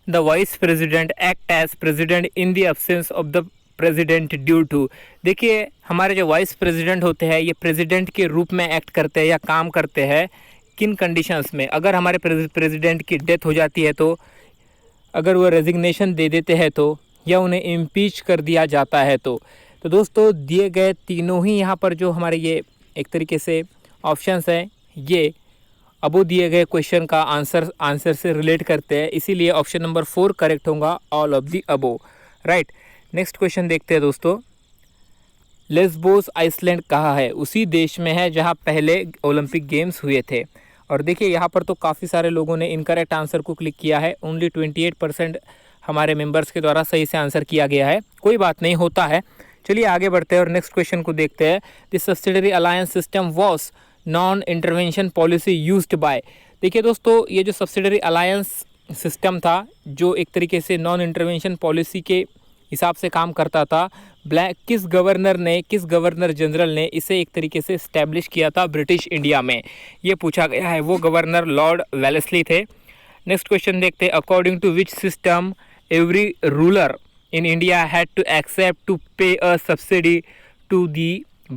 The vice president act as president in the absence of the president due to. देखिए हमारे जो vice president होते हैं ये प्रेसिडेंट के रूप में एक्ट करते हैं या काम करते हैं किन कंडीशंस में। अगर हमारे प्रेसिडेंट की डेथ हो जाती है तो, अगर वो रेजिग्नेशन दे देते हैं तो, या उन्हें इम्पीच कर दिया जाता है तो दोस्तों दिए गए तीनों ही यहाँ पर जो हमारे ये एक तरीके से ऑप्शंस हैं ये अबो दिए गए क्वेश्चन का आंसर से रिलेट करते हैं, इसीलिए ऑप्शन नंबर 4 करेक्ट होगा, all of the above. Right, next question देखते हैं दोस्तों। लेस्बोस आइसलैंड कहाँ है? उसी देश में है जहाँ पहले ओलंपिक गेम्स हुए थे। और देखिए यहाँ पर तो काफ़ी सारे लोगों ने इनकरेक्ट आंसर को क्लिक किया है, ओनली 28% हमारे मेंबर्स के द्वारा सही से आंसर किया गया है। कोई बात नहीं, होता है। चलिए आगे बढ़ते हैं और नेक्स्ट क्वेश्चन को देखते हैं। The subsidiary alliance system was non intervention policy used by. देखिए दोस्तों ये जो सब्सिडरी अलायंस सिस्टम था जो एक तरीके से नॉन इंटरवेंशन पॉलिसी के हिसाब से काम करता था, किस गवर्नर जनरल ने इसे एक तरीके से इस्टेब्लिश किया था ब्रिटिश इंडिया में, ये पूछा गया है। वो गवर्नर लॉर्ड वेलेस्ली थे। नेक्स्ट क्वेश्चन देखते हैं। According to which system every ruler in India had to accept to pay a subsidy to the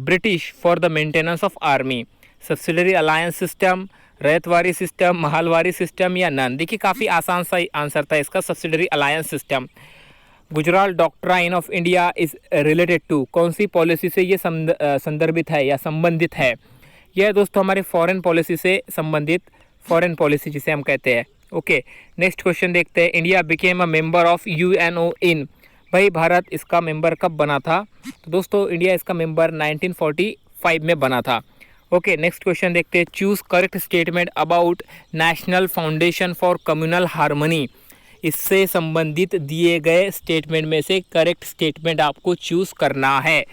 British for the maintenance of army? Subsidiary alliance system, Ryotwari system, Mahalwari system या none? देखिए काफ़ी आसान सा answer था इसका, subsidiary alliance system. Gujral doctrine of India is related to, कौन सी policy से ये संदर्भित है या संबंधित है? यह दोस्तों हमारे फॉरेन पॉलिसी से संबंधित, फॉरेन पॉलिसी जिसे हम कहते हैं। ओके, नेक्स्ट क्वेश्चन देखते हैं। India became a member of UNO in, भाई भारत इसका मेंबर कब बना था? तो दोस्तों इंडिया इसका मेंबर 1945 में बना था। ओके, नेक्स्ट क्वेश्चन देखते हैं। Choose correct statement about national foundation for communal harmony. इससे संबंधित दिए गए स्टेटमेंट में से करेक्ट स्टेटमेंट आपको चूज करना है।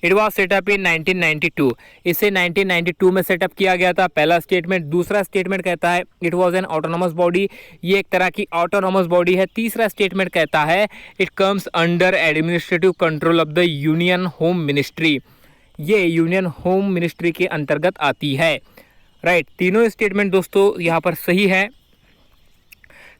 इट वॉज सेटअप इन 1992, इसे 1992 में सेटअप किया गया था, पहला स्टेटमेंट। दूसरा स्टेटमेंट कहता है it was an autonomous body, ये एक तरह की ऑटोनोमस बॉडी है। तीसरा स्टेटमेंट कहता है it comes under administrative control of the union home ministry, ये यूनियन होम मिनिस्ट्री के अंतर्गत आती है। राइट, तीनों स्टेटमेंट दोस्तों यहाँ पर सही है।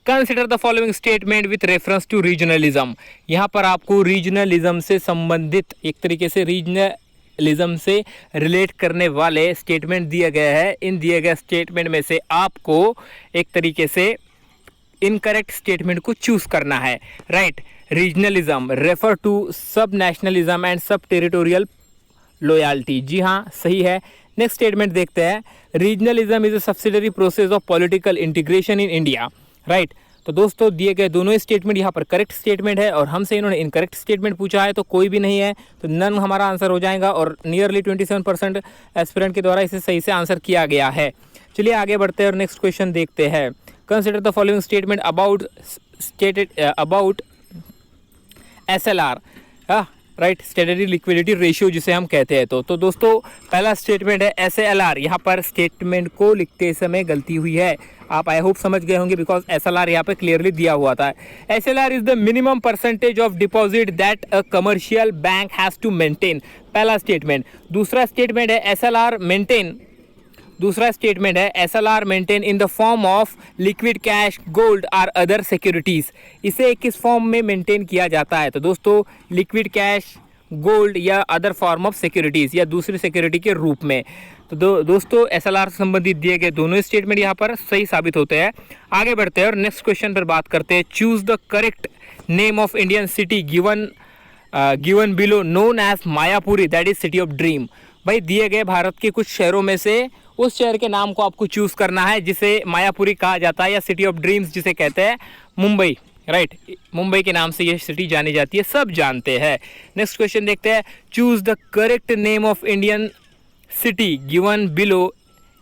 Consider the following statement with reference to regionalism. यहाँ पर आपको रीजनलिज्म से संबंधित, एक तरीके से रीजनलिज्म से रिलेट करने वाले स्टेटमेंट दिए गए हैं। इन दिए गए स्टेटमेंट में से आपको एक तरीके से इनकरेक्ट स्टेटमेंट को चूज करना है। राइट, रीजनलिज्म रेफर टू सब नेशनलिज्म एंड सब टेरिटोरियल लॉयल्टी, जी हाँ सही है। नेक्स्ट स्टेटमेंट देखते हैं। Regionalism is a subsidiary process of political integration in India. Right, तो दोस्तों दिए गए दोनों स्टेटमेंट यहाँ पर करेक्ट स्टेटमेंट है और हमसे इन्होंने इनकरेक्ट स्टेटमेंट पूछा है तो कोई भी नहीं है, तो नन हमारा आंसर हो जाएगा। और नियरली 27% एस्पिरेंट के द्वारा इसे सही से आंसर किया गया है। चलिए आगे बढ़ते हैं और नेक्स्ट क्वेश्चन देखते हैं। Consider the following statement about SLR, right, statutory liquidity ratio जिसे हम कहते हैं। तो दोस्तों पहला स्टेटमेंट है SLR। यहाँ पर स्टेटमेंट को लिखते समय गलती हुई है, आप आई होप समझ गए होंगे, बिकॉज SLR यहाँ पे क्लियरली दिया हुआ था। SLR is the minimum percentage of deposit that a commercial bank has to maintain, पहला स्टेटमेंट। दूसरा स्टेटमेंट है SLR maintain in the form of liquid cash, gold और अदर सिक्योरिटीज। इसे किस फॉर्म में मेंटेन किया जाता है? तो दोस्तों लिक्विड कैश, गोल्ड या अदर फॉर्म ऑफ सिक्योरिटीज या दूसरी सिक्योरिटी के रूप में। तो दोस्तों SLR से संबंधित दिए गए दोनों स्टेटमेंट यहाँ पर सही साबित होते हैं। आगे बढ़ते हैं और नेक्स्ट क्वेश्चन पर बात करते हैं। Choose the correct name of Indian city given below known as Mayapuri, that is city of dream. भाई दिए गए भारत के कुछ शहरों में से उस शहर के नाम को आपको चूज करना है जिसे मायापुरी कहा जाता है या सिटी ऑफ ड्रीम्स जिसे कहते हैं मुंबई। राइट, मुंबई के नाम से ये सिटी जानी जाती है, सब जानते हैं। नेक्स्ट क्वेश्चन देखते हैं। Choose the correct name of Indian city given below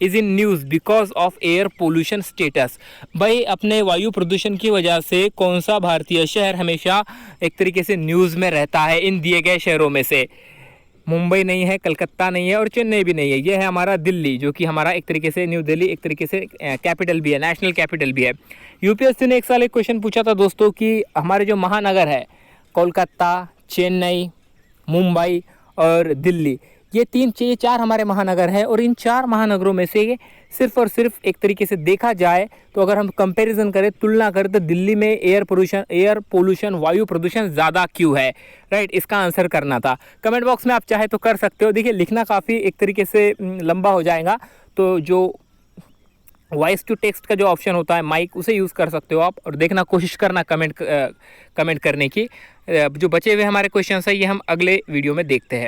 is in news because of air pollution status. भाई अपने वायु प्रदूषण की वजह से कौन सा भारतीय शहर हमेशा एक तरीके से न्यूज़ में रहता है? इन दिए गए शहरों में से मुंबई नहीं है, कलकत्ता नहीं है और चेन्नई भी नहीं है, ये है हमारा दिल्ली, जो कि हमारा एक तरीके से न्यू दिल्ली एक तरीके से कैपिटल भी है, नेशनल कैपिटल भी है। यूपीएससी ने एक साल एक क्वेश्चन पूछा था दोस्तों कि हमारे जो महानगर है कोलकाता, चेन्नई, मुंबई और दिल्ली, ये चार हमारे महानगर हैं और इन चार महानगरों में से सिर्फ और सिर्फ एक तरीके से देखा जाए तो अगर हम कंपैरिजन करें, तुलना करें, तो दिल्ली में एयर पोल्यूशन वायु प्रदूषण ज़्यादा क्यों है, राइट, इसका आंसर करना था। कमेंट बॉक्स में आप चाहे तो कर सकते हो। देखिए लिखना काफ़ी एक तरीके से लंबा हो जाएगा, तो जो वॉइस टू टेक्स्ट का जो ऑप्शन होता है माइक, उसे यूज़ कर सकते हो आप और देखना, कोशिश करना कमेंट करने की। जो बचे हुए हमारे क्वेश्चंस है ये हम अगले वीडियो में देखते हैं।